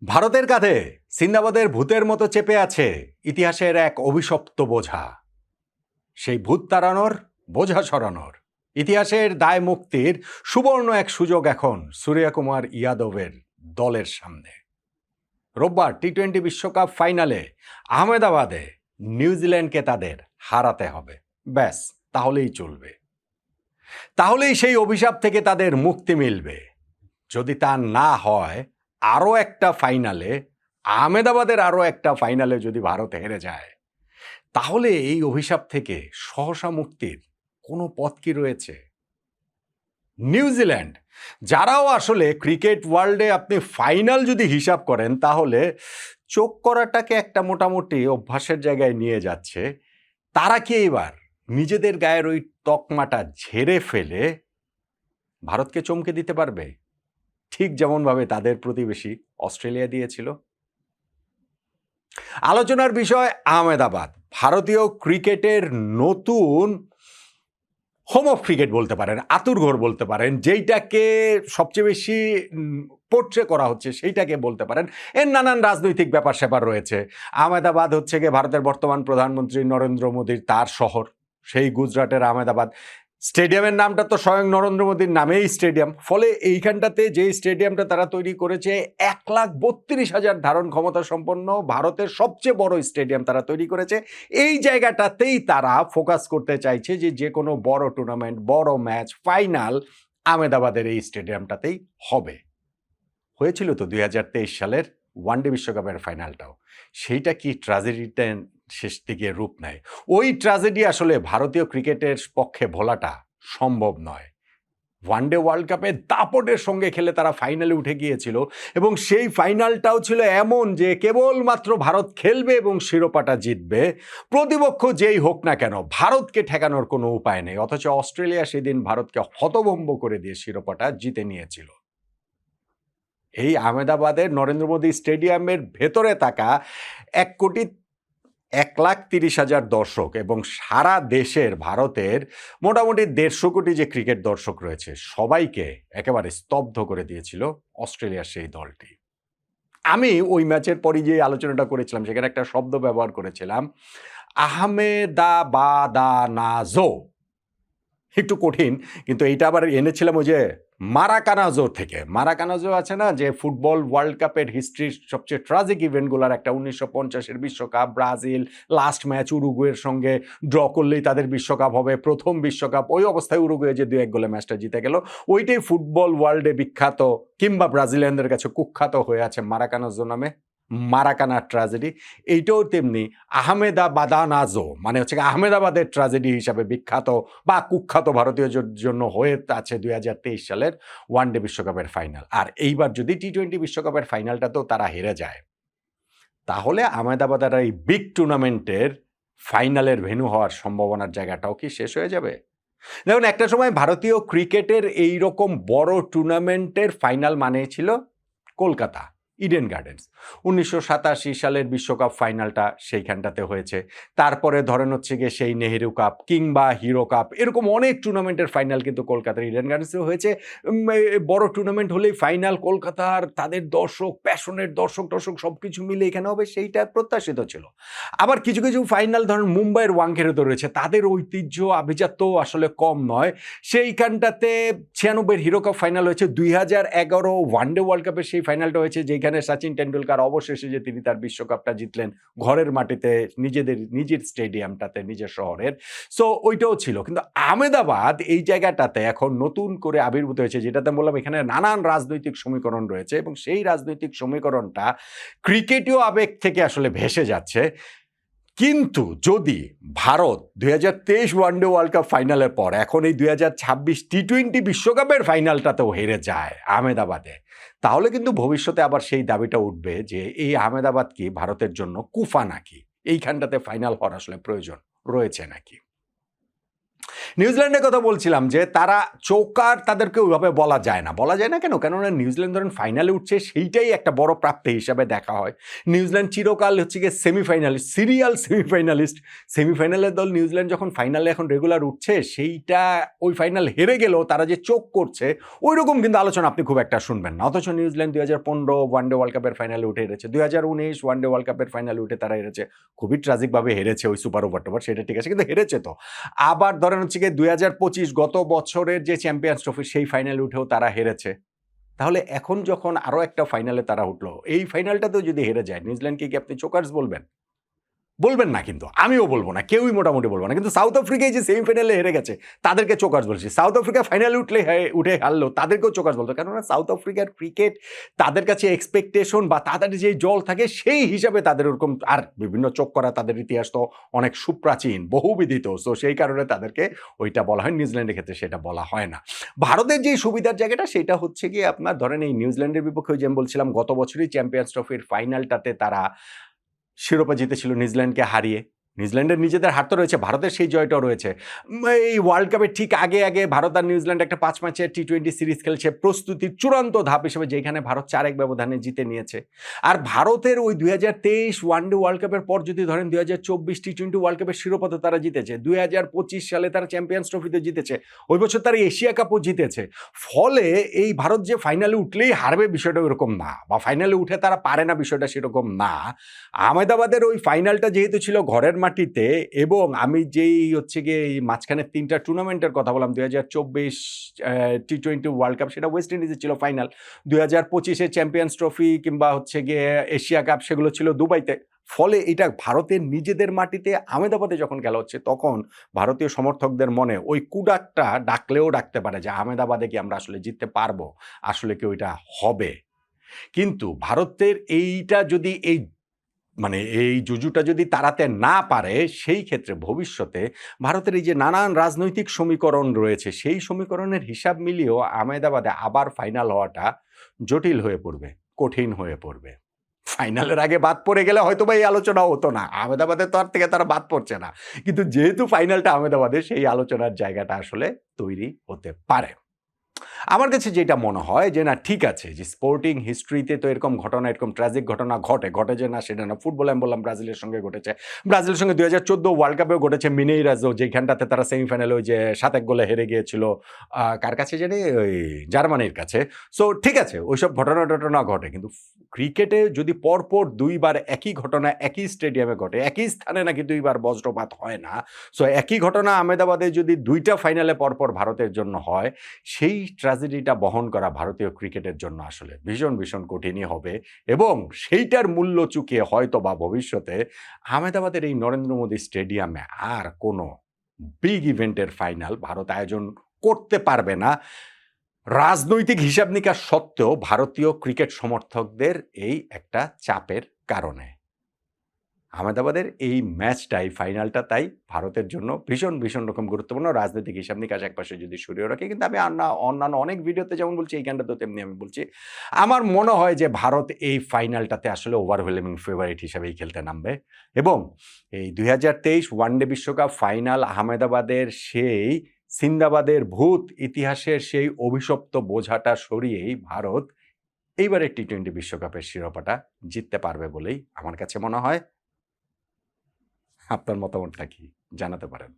ভারতের কাঁধে সিন্দাবাদের ভূতের মতো চেপে আছে ইতিহাসের এক অভিশপ্ত বোঝা। সেই ভূত তাড়ানোর, বোঝা সরানোর, ইতিহাসের দায় মুক্তির সুবর্ণ এক সুযোগ এখন সূর্যকুমার ইয়াদবের দলের সামনে। রোববার টি-20 বিশ্বকাপ ফাইনালে আহমেদাবাদে নিউজিল্যান্ডকে তাদের হারাতে হবে। ব্যাস, তাহলেই চলবে, তাহলেই সেই অভিশাপ থেকে তাদের মুক্তি মিলবে। যদি তা না হয়, আরও একটা ফাইনালে, আহমেদাবাদের আরও একটা ফাইনালে যদি ভারত হেরে যায়, তাহলে এই অভিশাপ থেকে সহসা মুক্তির কোনো পথ কি রয়েছে? নিউজিল্যান্ড, যারাও আসলে ক্রিকেট ওয়ার্ল্ডে আপনি ফাইনাল যদি হিসাব করেন, তাহলে চোখ করাটাকে একটা মোটামুটি অভ্যাসের জায়গায় নিয়ে যাচ্ছে, তারা কি এবার নিজেদের গায়ের ওই তকমাটা ঝেড়ে ফেলে ভারতকে চমকে দিতে পারবে, ঠিক যেমনভাবে তাদের প্রতিবেশী অস্ট্রেলিয়া দিয়েছিল? আলোচনার বিষয় আহমেদাবাদ, ভারতীয় ক্রিকেটের নতুন হোম অফ ক্রিকেট বলতে পারেন, আতুরঘর বলতে পারেন, যেইটাকে সবচেয়ে বেশি পোর্ট্রে করা হচ্ছে সেইটাকে বলতে পারেন। এর নানান রাজনৈতিক ব্যাপার স্যাপার রয়েছে। আহমেদাবাদ হচ্ছে গিয়ে ভারতের বর্তমান প্রধানমন্ত্রী নরেন্দ্র মোদীর তার শহর, সেই গুজরাটের আহমেদাবাদ। স্টেডিয়ামের নামটা তো স্বয়ং নরেন্দ্র মোদীর নামেই স্টেডিয়াম, ফলে এইখানটাতে যে স্টেডিয়ামটা তারা তৈরি করেছে 1,32,000 ধারণ ক্ষমতা সম্পন্ন ভারতের সবচেয়ে বড় স্টেডিয়াম তারা তৈরি করেছে। এই জায়গাটাতেই তারা ফোকাস করতে চাইছে যে কোনো বড় টুর্নামেন্ট, বড় ম্যাচ, ফাইনাল আহমেদাবাদের এই স্টেডিয়ামটাতেই হবে। হয়েছিল তো 2023 সালের ওয়ানডে বিশ্বকাপের ফাইনালটাও। সেইটা কি ট্র্যাজেডিতে শেষ দিকে রূপ নেয়? ওই ট্র্যাজেডি আসলে ভারতীয় ক্রিকেটের পক্ষে ভোলাটা সম্ভব নয়। ওয়ানডে ওয়ার্ল্ড কাপে দাপটের সঙ্গে খেলে তারা ফাইনালে উঠে গিয়েছিল, এবং সেই ফাইনালটাও ছিল এমন যে কেবলমাত্র ভারত খেলবে এবং শিরোপাটা জিতবে, প্রতিপক্ষ যেই হোক না কেন ভারতকে ঠেকানোর কোনো উপায় নেই। অথচ অস্ট্রেলিয়া সেদিন ভারতকে হতভম্ব করে দিয়ে শিরোপাটা জিতে নিয়েছিল। এই আহমেদাবাদের নরেন্দ্র মোদী স্টেডিয়ামের ভেতরে থাকা 1,30,000 দর্শক এবং সারা দেশের ভারতের মোটামুটি 150 কোটি যে ক্রিকেট দর্শক রয়েছে, সবাইকে একেবারে স্তব্ধ করে দিয়েছিল অস্ট্রেলিয়ার সেই দলটি। আমি ওই ম্যাচের পরই যে আলোচনাটা করেছিলাম, সেখানে একটা শব্দ ব্যবহার করেছিলাম, আহমেদাবাদানাজো। একটু কঠিন, কিন্তু এইটা আবার এনেছিলাম ওই যে মারাকানাজো থেকে। মারাকানাজো আছে না, যে ফুটবল ওয়ার্ল্ড কাপের হিস্ট্রির সবচেয়ে ট্রাজিক ইভেন্টগুলোর একটা, 1950-এর বিশ্বকাপ, ব্রাজিল লাস্ট ম্যাচ উরুগুয়ের সঙ্গে ড্র করলেই তাদের বিশ্বকাপ হবে, প্রথম বিশ্বকাপ। ওই অবস্থায় উরুগুয়ে যে 2-1 গোলে ম্যাচটা জিতে গেল, ওইটাই ফুটবল ওয়ার্ল্ডে বিখ্যাত, কিংবা ব্রাজিলিয়ানদের কাছে কুখ্যাত হয়ে আছে মারাকানাজো নামে, মারাকানা ট্র্যাজেডি। এইটাও তেমনি আহমেদাবাদানাজো মানে হচ্ছে আহমেদাবাদের ট্র্যাজেডি হিসাবে বিখ্যাত বা কুখ্যাত ভারতীয় জন্য হয়ে আছে 2023 সালের ওয়ানডে বিশ্বকাপের ফাইনাল। আর এইবার যদি টি-20 বিশ্বকাপের ফাইনালটাতেও তারা হেরে যায়, তাহলে আহমেদাবাদের এই বিগ টুর্নামেন্টের ফাইনালের ভেন্যু হওয়ার সম্ভাবনার জায়গাটাও কি শেষ হয়ে যাবে? দেখুন, একটা সময় ভারতীয় ক্রিকেটের এই রকম বড় টুর্নামেন্টের ফাইনাল মানে ছিল কলকাতা ইডেন গার্ডেন্স। 1987 সালের বিশ্বকাপ ফাইনালটা সেইখানটাতে হয়েছে। তারপরে ধরেন হচ্ছে গিয়ে সেই নেহেরু কাপ কিংবা হিরো কাপ, এরকম অনেক টুর্নামেন্টের ফাইনাল কিন্তু কলকাতার ইডেন গার্ডেন্সে হয়েছে। বড় টুর্নামেন্ট হলেই ফাইনাল কলকাতার, তাদের দর্শক, প্যাশনের দর্শক সব কিছু মিলে এখানে হবে, সেইটা প্রত্যাশিত ছিল। আবার কিছু কিছু ফাইনাল ধরেন মুম্বাইয়ের ওয়াংখেড়েতে রয়েছে, তাদের ঐতিহ্য আভিজাত্য আসলে কম নয়। সেইখানটাতে 96-এর হিরো কাপ ফাইনাল হয়েছে, 2011 ওয়ানডে ওয়ার্ল্ড কাপের সেই ফাইনালটা হয়েছে, যেখানে সচিন টেন্ডুলকার অবশেষে যে তিনি তার বিশ্বকাপটা জিতলেন ঘরের মাটিতে, নিজের স্টেডিয়ামটাতে, নিজের শহরের। সো ওইটাও ছিল। কিন্তু আহমেদাবাদ এই জায়গাটাতে এখন নতুন করে আবির্ভূত হয়েছে, যেটাতে বললাম এখানে নানান রাজনৈতিক সমীকরণ রয়েছে, এবং সেই রাজনৈতিক সমীকরণটা ক্রিকেটীয় আবেগ থেকে আসলে ভেসে যাচ্ছে। কিন্তু যদি ভারত 2023 ওয়ানডে ওয়ার্ল্ড কাপ ফাইনালের পর এখন এই 2026 টি-20 বিশ্বকাপের ফাইনালটাতেও হেরে যায় আহমেদাবাদে, তাহলে কিন্তু ভবিষ্যতে আবার সেই দাবিটা উঠবে যে এই আহমেদাবাদ কি ভারতের জন্য কুফা নাকি, এইখানটাতে ফাইনাল হওয়ার আসলে প্রয়োজন রয়েছে নাকি। নিউজিল্যান্ডের কথা বলছিলাম যে তারা চোকার তাদেরকে ওইভাবে বলা যায় না কেন? কেননা নিউজিল্যান্ড ধরেন ফাইনালে উঠছে সেইটাই একটা বড় প্রাপ্তি হিসাবে দেখা হয়। নিউজিল্যান্ড চিরকাল হচ্ছে গিয়ে সেমিফাইনালিস্ট, সিরিয়াল সেমিফাইনালিস্ট। সেমিফাইনালের দল নিউজিল্যান্ড যখন ফাইনালে এখন রেগুলার উঠছে সেইটা ওই ফাইনাল হেরে গেলেও তারা যে চোখ করছে ওইরকম কিন্তু আলোচনা আপনি খুব একটা শুনবেন না। অথচ নিউজিল্যান্ড 2015 ওয়ানডে ওয়ার্ল্ড কাপের ফাইনালে উঠে হেরেছে, 2019 ওয়ানডে ওয়ার্ল্ড কাপের ফাইনালে উঠে তারা হেরেছে, খুবই ট্রাজিকভাবে হেরেছে ওই সুপার ওভার টোভার, সেটা ঠিক আছে, কিন্তু হেরেছে তো। আবার ধরেন হচ্ছে গিয়ে 2025 গত বছরের যে চ্যাম্পিয়ন্স ট্রফি সেই ফাইনালে উঠেও তারা হেরেছে। তাহলে এখন যখন আরো একটা ফাইনালে তারা উঠলো, এই ফাইনালটাতেও যদি হেরে যায়, নিউজিল্যান্ডকে কি আপনি চোকার্স বলবেন? বলবেন না, কিন্তু আমিও বলবো না, কেউই মোটামুটি বলবো না। কিন্তু সাউথ আফ্রিকায় যে সেমিফাইনালে হেরে গেছে তাদেরকে চোকার্স বলছি। সাউথ আফ্রিকা ফাইনালে উঠে হারলো তাদেরকেও চোকার্স বলতো, কেননা সাউথ আফ্রিকার ক্রিকেট তাদের কাছে এক্সপেকটেশন বা তাদের যে জল থাকে সেই হিসাবে তাদের ওরকম, আর বিভিন্ন চোখ করা তাদের ইতিহাস তো অনেক সুপ্রাচীন, বহুবিদিত, সো সেই কারণে তাদেরকে ওইটা বলা হয়। নিউজিল্যান্ডের ক্ষেত্রে সেটা বলা হয় না। ভারতের যে সুবিধার জায়গাটা সেটা হচ্ছে কি আপনার ধরেন এই নিউজিল্যান্ডের বিপক্ষে, যে বলছিলাম গত বছরই চ্যাম্পিয়ন্স ট্রফির ফাইনালটাতে তারা শিরোপা জিতেছিল নিউজিল্যান্ডকে হারিয়ে। নিউজিল্যান্ডের নিজেদের হার তো রয়েছে, ভারতের সেই জয়টাও রয়েছে। এই ওয়ার্ল্ড কাপের ঠিক আগে আগে ভারত আর নিউজিল্যান্ড একটা 5 ম্যাচের টি-20 সিরিজ খেলছে, প্রস্তুতির চূড়ান্ত ধাপ হিসেবে, যেখানে ভারত 4-1 ব্যবধানে জিতে নিয়েছে। আর ভারতের ওই 2023 ওয়ানডে ওয়ার্ল্ড কাপের পর যদি ধরেন 2024 টি-20 ওয়ার্ল্ড কাপের শিরোপা তো তারা জিতেছে, 2025 সালে তারা চ্যাম্পিয়ন্স ট্রফিতে জিতেছে, ওই বছর তারা এশিয়া কাপও জিতেছে। ফলে এই ভারত যে ফাইনালে উঠলেই হারবে বিষয়টা ওরকম না, বা ফাইনালে উঠে তারা পারে না বিষয়টা সেরকম না। আহমেদাবাদের ওই ফাইনালটা যেহেতু ছিল ঘরের মাটিতে, এবং আমি যেই হচ্ছে গিয়ে এই মাঝখানে 3টা টুর্নামেন্টের কথা বললাম, 2024 টি-20 ওয়ার্ল্ড কাপ সেটা ওয়েস্ট ইন্ডিজে ছিল ফাইনাল, 2025 চ্যাম্পিয়ন্স ট্রফি কিংবা হচ্ছে গিয়ে এশিয়া কাপ সেগুলো ছিল দুবাইতে। ফলে এটা ভারতের নিজেদের মাটিতে আহমেদাবাদে যখন খেলা হচ্ছে, তখন ভারতীয় সমর্থকদের মনে ওই কুডাকটা ডাকলেও ডাকতে পারে যে আহমেদাবাদে কি আমরা আসলে জিততে পারবো, আসলে কি ওইটা হবে। কিন্তু ভারতের এইটা যদি এই জুজুটা যদি তাড়াতে না পারে, সেই ক্ষেত্রে ভবিষ্যতে ভারতের এই যে নানান রাজনৈতিক সমীকরণ রয়েছে, সেই সমীকরণের হিসাব মিলিয়েও আহমেদাবাদে আবার ফাইনাল হওয়াটা জটিল হয়ে পড়বে, কঠিন হয়ে পড়বে। ফাইনালের আগে বাদ পড়ে গেলে হয়তো বা এই আলোচনা হতো না, আহমেদাবাদের তর থেকে তারা বাদ পড়ছে না, কিন্তু যেহেতু ফাইনালটা আহমেদাবাদে, সেই আলোচনার জায়গাটা আসলে তৈরি হতে পারে। আমার কাছে যেটা মনে হয় যে না, ঠিক আছে, যে স্পোর্টিং হিস্ট্রিতে তো এরকম ঘটনা, এরকম ট্র্যাজিক ঘটনা ঘটে যে না সেটা না। ফুটবলে আমি বললাম ব্রাজিলের সঙ্গে ঘটেছে, ব্রাজিলের সঙ্গে 2014 ওয়ার্ল্ড কাপেও ঘটেছে, মিনেইরাজও, যেখানটাতে তারা সেমিফাইনালে ওই যে 7-1 গোলে হেরে গিয়েছিল কার কাছে জানি, ওই জার্মানির কাছে। সো ঠিক আছে, ওইসব ঘটনা ঘটে, কিন্তু ক্রিকেটে যদি পরপর 2বার একই ঘটনা একই স্টেডিয়ামে ঘটে, একই স্থানে নাকি 2বার বজ্রপাত হয় না, সো একই ঘটনা আহমেদাবাদে যদি 2টা ফাইনালে পরপর ভারতের জন্য হয়, সেই ট্র্যাজেডিটা বহন করা ভারতীয় ক্রিকেটের জন্য আসলে ভীষণ ভীষণ কঠিনই হবে। এবং সেইটার মূল্য চুকিয়ে হয়তো বা ভবিষ্যতে আহমেদাবাদের এই নরেন্দ্র মোদী স্টেডিয়ামে আর কোনো বিগ ইভেন্টের ফাইনাল ভারত আয়োজন করতে পারবে না, রাজনৈতিক হিসাব নিকাশ সত্ত্বেও ভারতীয় ক্রিকেট সমর্থকদের এই একটা চাপের কারণে। আহমেদাবাদের এই ম্যাচটা, এই ফাইনালটা তাই ভারতের জন্য ভীষণ ভীষণ রকম গুরুত্বপূর্ণ। রাজনৈতিক হিসাব নিকাশ একপাশে যদি সরিয়ে রাখি, কিন্তু আমি অন্যান্য অনেক ভিডিওতে যেমন বলছি, এইখানটাতেও তেমনি আমি বলছি, আমার মনে হয় যে ভারত এই ফাইনালটাতে আসলে ওভারওয়েলমিং ফেভারিট হিসেবেই খেলতে নামবে। এবং এই 2023 ওয়ানডে বিশ্বকাপ ফাইনাল আহমেদাবাদের সেই সিন্দাবাদের ভূত ইতিহাসের সেই অভিশপ্ত বোঝাটা সরিয়েই ভারত এইবারের টি-20 বিশ্বকাপের শিরোপাটা জিততে পারবে বলেই আমার কাছে মনে হয়। আপনার মতামতটা কি জানাতে পারেন।